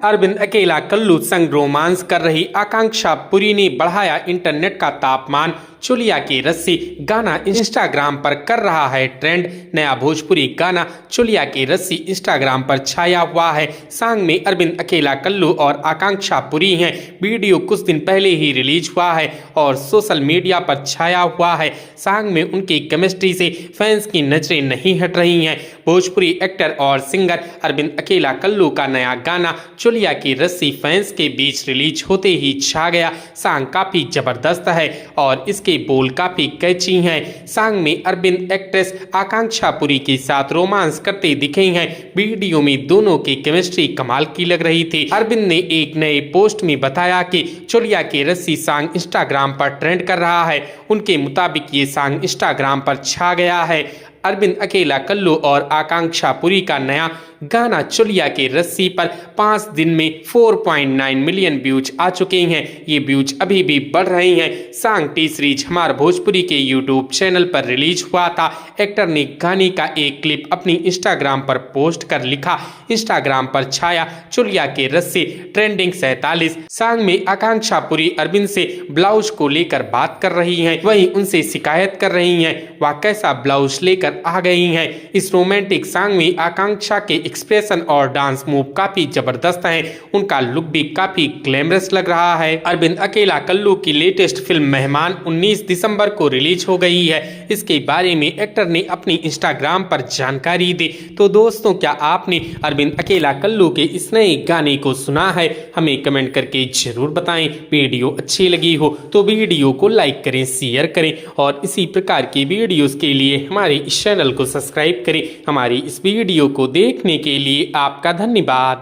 अरविंद अकेला कल्लू संग रोमांस कर रही आकांक्षा पुरी ने बढ़ाया इंटरनेट का तापमान। चुलिया की रस्सी गाना इंस्टाग्राम पर कर रहा है ट्रेंड। नया भोजपुरी गाना चुलिया की रस्सी इंस्टाग्राम पर छाया हुआ है। सॉन्ग में अरविंद अकेला कल्लू और आकांक्षा पुरी हैं। वीडियो कुछ दिन पहले ही रिलीज हुआ है और सोशल मीडिया पर छाया हुआ है। सॉन्ग में उनकी केमिस्ट्री से फैंस की नजरें नहीं हट रही हैं। भोजपुरी एक्टर और सिंगर अरविंद अकेला कल्लू का नया गाना चुलिया की रस्सी फैंस के बीच रिलीज होते ही छा गया। सॉन्ग काफी जबरदस्त है और इसके बोल काफी कैची हैं। सॉन्ग में अरविंद एक्ट्रेस आकांक्षा पुरी के साथ रोमांस करते दिखे हैं। वीडियो में दोनों की केमिस्ट्री कमाल की लग रही थी। अरविंद ने एक नए पोस्ट में बताया कि चुलिया की रस्सी सॉन्ग इंस्टाग्राम पर ट्रेंड कर रहा है। उनके मुताबिक ये सॉन्ग इंस्टाग्राम पर छा गया है। अरविंद अकेला कल्लू और आकांक्षा पुरी का नया गाना चुलिया की रस्सी पर 5 दिन में 4.9 मिलियन व्यूज आ चुके हैं। ये व्यूज अभी भी बढ़ रहे हैं। सॉन्ग टी सीरीज हमार भोजपुरी के यूट्यूब चैनल पर रिलीज हुआ था। एक्टर ने गाने का एक क्लिप अपनी इंस्टाग्राम पर पोस्ट कर लिखा, इंस्टाग्राम पर छाया चुलिया की रस्सी ट्रेंडिंग 47। सॉन्ग में आकांक्षा पुरी अरविंद से ब्लाउज को लेकर बात कर रही हैं, वहीं उनसे शिकायत कर रही हैं वह कैसा ब्लाउज लेकर आ गई हैं। इस रोमांटिक सॉन्ग में आकांक्षा के एक्सप्रेशन और डांस मूव काफी जबरदस्त हैं। उनका लुक भी काफी ग्लैमरस लग रहा है। अरविंद अकेला कल्लू की लेटेस्ट फिल्म मेहमान 19 दिसंबर को रिलीज हो गई है। इसके बारे में एक्टर ने अपनी इंस्टाग्राम पर जानकारी दी। तो दोस्तों, क्या आपने अरविंद अकेला कल्लू के इस नए गाने को सुना है? हमें कमेंट करके जरूर बताएं। वीडियो अच्छी लगी हो तो वीडियो को लाइक करें, शेयर करें और इसी प्रकार की वीडियोस के लिए हमारे इस चैनल को सब्सक्राइब करें। हमारी इस वीडियो को देखने के लिए आपका धन्यवाद।